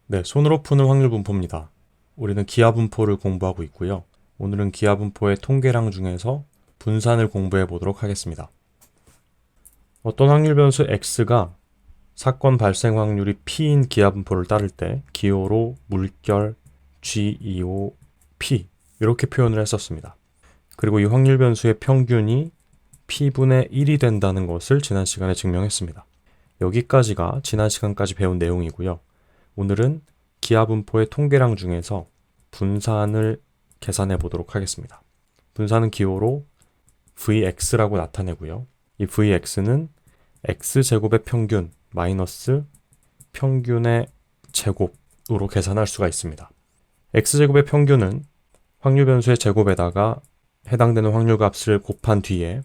네, 손으로 푸는 확률 분포입니다. 우리는 기하 분포를 공부하고 있고요. 오늘은 기하 분포의 통계량 중에서 분산을 공부해 보도록 하겠습니다. 어떤 확률 변수 x가 사건 발생 확률이 p인 기하 분포를 따를 때 기호로 물결 G25 P 이렇게 표현을 했었습니다. 그리고 이 확률 변수의 평균이 p분의 1이 된다는 것을 지난 시간에 증명했습니다. 여기까지가 지난 시간까지 배운 내용이고요. 오늘은 기하 분포의 통계량 중에서 분산을 계산해 보도록 하겠습니다. 분산은 기호로 Vx라고 나타내고요. 이 Vx는 x제곱의 평균 마이너스 평균의 제곱으로 계산할 수가 있습니다. x제곱의 평균은 확률 변수의 제곱에다가 해당되는 확률 값을 곱한 뒤에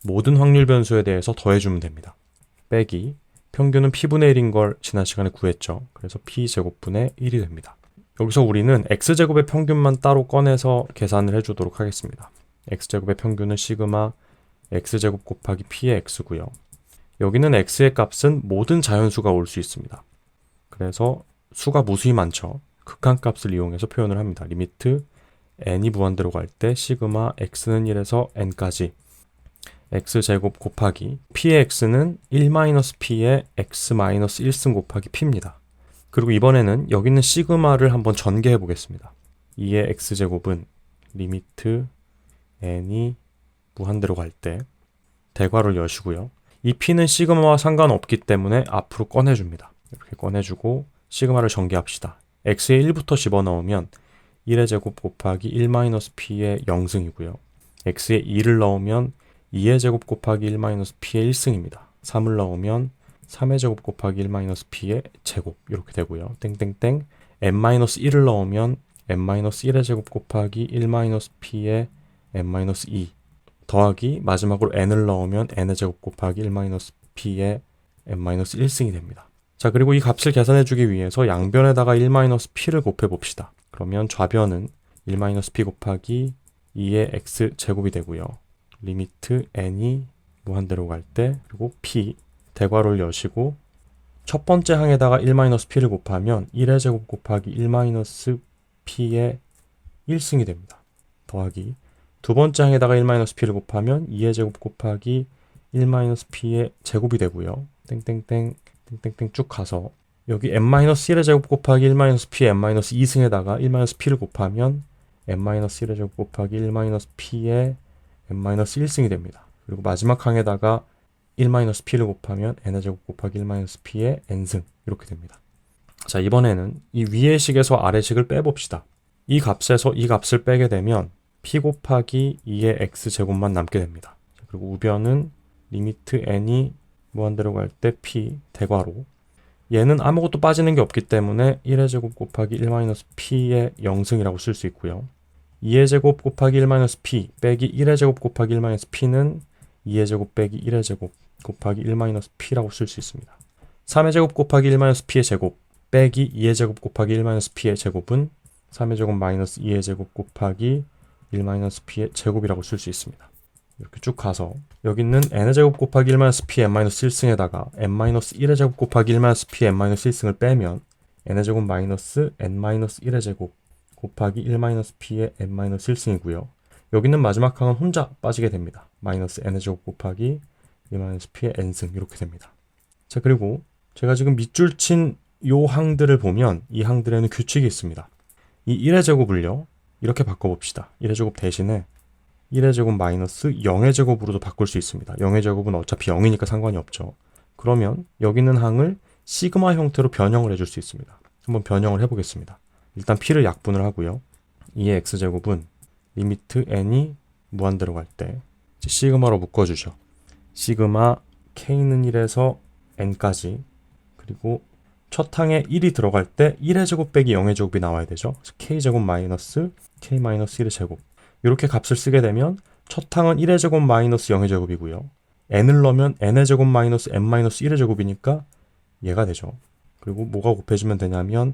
모든 확률 변수에 대해서 더해주면 됩니다. 빼기 평균은 p분의 1인 걸 지난 시간에 구했죠. 그래서 p제곱분의 1이 됩니다. 여기서 우리는 x제곱의 평균만 따로 꺼내서 계산을 해주도록 하겠습니다. x제곱의 평균은 시그마 x제곱 곱하기 p의 x고요. 여기는 x의 값은 모든 자연수가 올 수 있습니다. 그래서 수가 무수히 많죠. 극한값을 이용해서 표현을 합니다. 리미트 n이 무한대로 갈 때 시그마 x는 1에서 n까지 x제곱 곱하기 p의 x는 1-p의 x-1승 곱하기 p입니다. 그리고 이번에는 여기 있는 시그마를 한번 전개해 보겠습니다. 2의 x제곱은 리미트 n이 무한대로 갈 때 대괄호를 여시고요. 이 p는 시그마와 상관없기 때문에 앞으로 꺼내줍니다. 이렇게 꺼내주고 시그마를 전개합시다. x에 1부터 집어넣으면 1의 제곱 곱하기 1-p의 0승이고요. x에 2를 넣으면 2의 제곱 곱하기 1-p의 1승입니다. 3을 넣으면 3의 제곱 곱하기 1-p의 제곱 이렇게 되고요. 땡땡땡 n-1을 넣으면 n-1의 제곱 곱하기 1-p의 n-2 더하기 마지막으로 n을 넣으면 n의 제곱 곱하기 1-p의 n-1승이 됩니다. 자, 그리고 이 값을 계산해 주기 위해서 양변에다가 1-p를 곱해 봅시다. 그러면 좌변은 1-p 곱하기 2의 x제곱이 되고요. 리미트 n이 무한대로 갈 때 그리고 p 대괄호를 여시고 첫 번째 항에다가 1-p를 곱하면 1의 제곱 곱하기 1-p의 1승이 됩니다. 더하기 두 번째 항에다가 1-p를 곱하면 2의 제곱 곱하기 1-p의 제곱이 되고요. 땡땡땡 땡땡땡 쭉 가서 여기 n-1의 제곱 곱하기 1-p의 n-2승에다가 1-p를 곱하면 n-1의 제곱 곱하기 1-p의 n-1승이 됩니다. 그리고 마지막 항에다가 1-p를 곱하면 n의 제곱 곱하기 1-p의 n승 이렇게 됩니다. 자, 이번에는 이 위의 식에서 아래 식을 빼봅시다. 이 값에서 이 값을 빼게 되면 p 곱하기 2의 x제곱만 남게 됩니다. 그리고 우변은 리미트 n이 무한대로 갈 때 p 대괄호 얘는 아무것도 빠지는 게 없기 때문에 1의 제곱 곱하기 1-p의 0승이라고 쓸 수 있고요. 2의 제곱 곱하기 1-p 빼기 1의 제곱 곱하기 1-p는 2의 제곱 빼기 1의 제곱 곱하기 1-p라고 쓸 수 있습니다. 3의 제곱 곱하기 1-p의 제곱 빼기 2의 제곱 곱하기 1-p의 제곱은 3의 제곱 마이너스 2의 제곱 곱하기 1-p의 제곱이라고 쓸 수 있습니다. 이렇게 쭉 가서 여기 있는 n의 제곱 곱하기 1-p의 n-1승에다가 n-1의 제곱 곱하기 1-p의 n-1승을 빼면 n의 제곱 마이너스 n-1의 제곱 곱하기 1-p의 n-1승이고요. 여기 있는 마지막 항은 혼자 빠지게 됩니다. 마이너스 n의 제곱 곱하기 1-p의 n승 이렇게 됩니다. 자, 그리고 제가 지금 밑줄 친 요 항들을 보면 이 항들에는 규칙이 있습니다. 이 1의 제곱을요 이렇게 바꿔봅시다. 1의 제곱 대신에 1의 제곱 마이너스 0의 제곱으로도 바꿀 수 있습니다. 0의 제곱은 어차피 0이니까 상관이 없죠. 그러면 여기 있는 항을 시그마 형태로 변형을 해줄 수 있습니다. 한번 변형을 해보겠습니다. 일단 p를 약분을 하고요. 2의 x제곱은 리미트 n이 무한대로 갈 때 시그마로 묶어주죠. 시그마 k는 1에서 n까지 그리고 첫 항에 1이 들어갈 때 1의 제곱 빼기 0의 제곱이 나와야 되죠. 그래서 k제곱 마이너스 k-1의 제곱 이렇게 값을 쓰게 되면 첫 항은 1의 제곱 마이너스 0의 제곱이고요. n을 넣으면 n의 제곱 마이너스 n-1의 제곱이니까 얘가 되죠. 그리고 뭐가 곱해지면 되냐면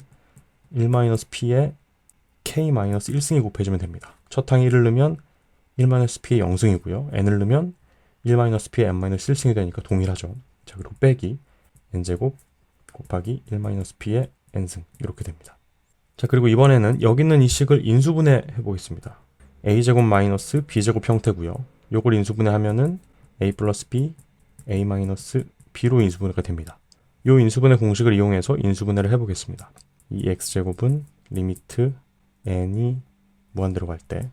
1-p의 k-1승이 곱해지면 됩니다. 첫 항에 1을 넣으면 1-p의 0승이고요. n을 넣으면 1-p의 n-1승이 되니까 동일하죠. 자, 그리고 빼기 n제곱 곱하기 1-p의 n승 이렇게 됩니다. 자, 그리고 이번에는 여기 있는 이 식을 인수분해 해보겠습니다. a제곱 마이너스 b제곱 형태고요. 요걸 인수분해하면은 a 플러스 b, a 마이너스 b로 인수분해가 됩니다. 요 인수분해 공식을 이용해서 인수분해를 해보겠습니다. 이 x제곱은 리미트 n이 무한대로 갈 때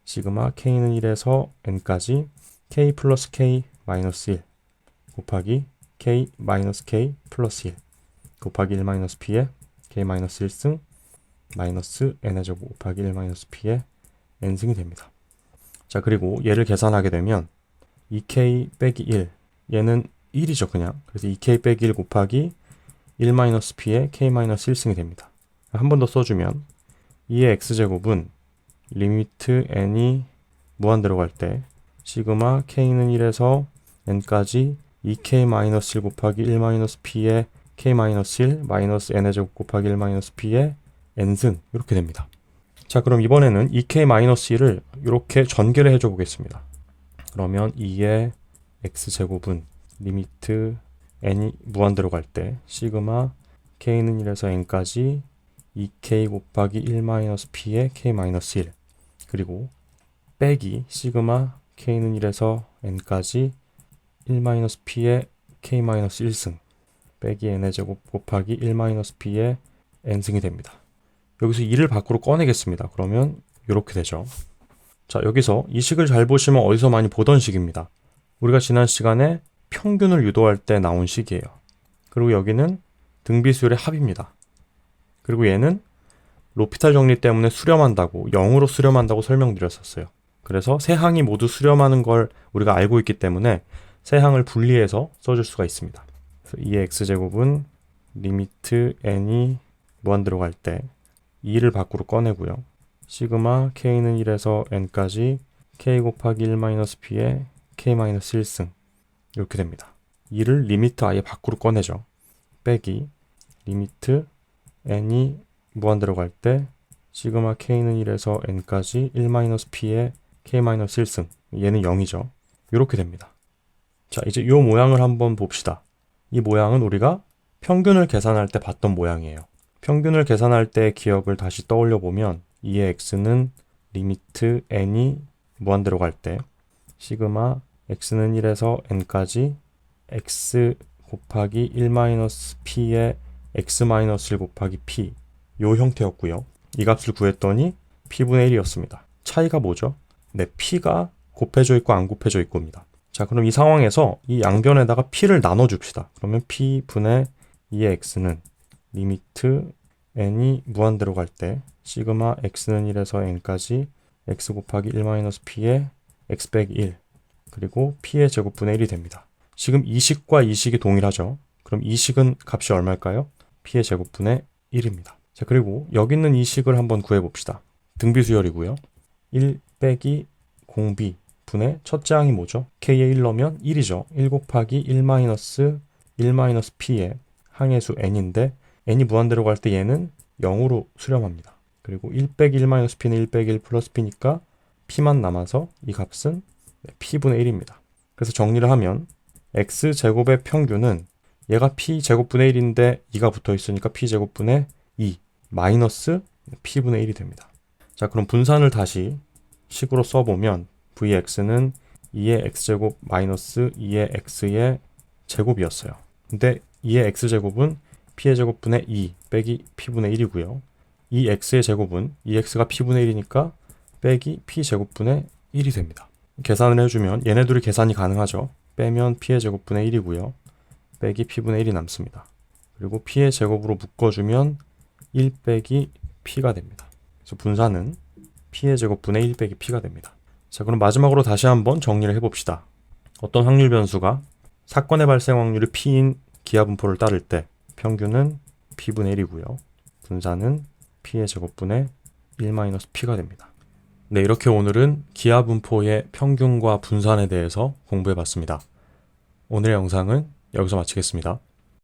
시그마 k는 1에서 n까지 k 플러스 k 마이너스 1 곱하기 k 마이너스 k 플러스 1 곱하기 1 마이너스 p의 k 마이너스 1승 마이너스 n의 제곱 곱하기 1 마이너스 p의 n승이 됩니다. 자, 그리고 얘를 계산하게 되면 2k 빼기 1 얘는 1이죠 그냥. 그래서 2k 빼기 1 곱하기 1 마이너스 p의 k 마이너스 1승이 됩니다. 한 번 더 써주면 2의 x제곱은 리미트 n이 무한대로 갈 때 시그마 k는 1에서 n까지 2k 마이너스 1 곱하기 1 마이너스 p의 k 마이너스 1 마이너스 n의 제곱 곱하기 1 마이너스 p의 n승 이렇게 됩니다. 자, 그럼 이번에는 2k 마이너스 1을 이렇게 전개를 해줘 보겠습니다. 그러면 2의 x제곱은 리미트 n이 무한대로 갈 때 시그마 k는 1에서 n까지 2k 곱하기 1 마이너스 p의 k 마이너스 1 그리고 빼기 시그마 k는 1에서 n까지 1 마이너스 p의 k 마이너스 1승 빼기 n의 제곱 곱하기 1 마이너스 p의 n승이 됩니다. 여기서 2를 밖으로 꺼내겠습니다. 그러면 이렇게 되죠. 자, 여기서 이 식을 잘 보시면 어디서 많이 보던 식입니다. 우리가 지난 시간에 평균을 유도할 때 나온 식이에요. 그리고 여기는 등비수열의 합입니다. 그리고 얘는 로피탈 정리 때문에 수렴한다고 0으로 수렴한다고 설명드렸었어요. 그래서 세 항이 모두 수렴하는 걸 우리가 알고 있기 때문에 세 항을 분리해서 써줄 수가 있습니다. 그래서 2의 x제곱은 리미트 n이 무한대로 갈 때 2를 밖으로 꺼내고요. 시그마 k는 1에서 n까지 k 곱하기 1-p의 k-1승 이렇게 됩니다. 2를 리미트 아예 밖으로 꺼내죠. 빼기 리미트 n이 무한대로 갈 때 시그마 k는 1에서 n까지 1-p의 k-1승 얘는 0이죠. 이렇게 됩니다. 자, 이제 이 모양을 한번 봅시다. 이 모양은 우리가 평균을 계산할 때 봤던 모양이에요. 평균을 계산할 때 기억을 다시 떠올려 보면 2의 x는 리미트 n이 무한대로 갈 때 시그마 x는 1에서 n까지 x 곱하기 1-p의 x-1 곱하기 p 요 형태였고요. 이 값을 구했더니 p분의 1이었습니다. 차이가 뭐죠? 네, p가 곱해져 있고 안 곱해져 있고입니다. 자, 그럼 이 상황에서 이 양변에다가 p를 나눠줍시다. 그러면 p분의 2의 x는 리미트 n이 무한대로 갈 때 시그마 x는 1에서 n까지 x 곱하기 1-p의 x 빼기 1 그리고 p의 제곱분의 1이 됩니다. 지금 이 식과 이 식이 동일하죠. 그럼 이 식은 값이 얼마일까요? p의 제곱분의 1입니다. 자, 그리고 여기 있는 이 식을 한번 구해봅시다. 등비수열이고요. 1 빼기 공비 분의 첫째 항이 뭐죠? k에 1 넣으면 1이죠. 1 곱하기 1-p의 항의 수 n인데 n이 무한대로 갈 때 얘는 0으로 수렴합니다. 그리고 1 빼기 1-p는 1 빼기 1 플러스 p니까 p만 남아서 이 값은 p분의 1입니다. 그래서 정리를 하면 x제곱의 평균은 얘가 p제곱분의 1인데 2가 붙어 있으니까 p제곱분의 2 마이너스 p분의 1이 됩니다. 자, 그럼 분산을 다시 식으로 써보면 vx는 2의 x제곱 마이너스 2의 x의 제곱이었어요. 근데 2의 x제곱은 p의 제곱분의 2 빼기 p분의 1이고요. 이 x의 제곱은 2x가 p분의 1이니까 빼기 p제곱분의 1이 됩니다. 계산을 해주면 얘네들이 계산이 가능하죠. 빼면 p의 제곱분의 1이고요. 빼기 p분의 1이 남습니다. 그리고 p의 제곱으로 묶어주면 1 빼기 p가 됩니다. 그래서 분산은 p의 제곱분의 1 빼기 p가 됩니다. 자, 그럼 마지막으로 다시 한번 정리를 해봅시다. 어떤 확률 변수가 사건의 발생 확률이 p인 기하분포를 따를 때 평균은 p분의 1이고요. 분산은 p의 제곱분의 1-p가 됩니다. 네, 이렇게 오늘은 기하분포의 평균과 분산에 대해서 공부해봤습니다. 오늘의 영상은 여기서 마치겠습니다.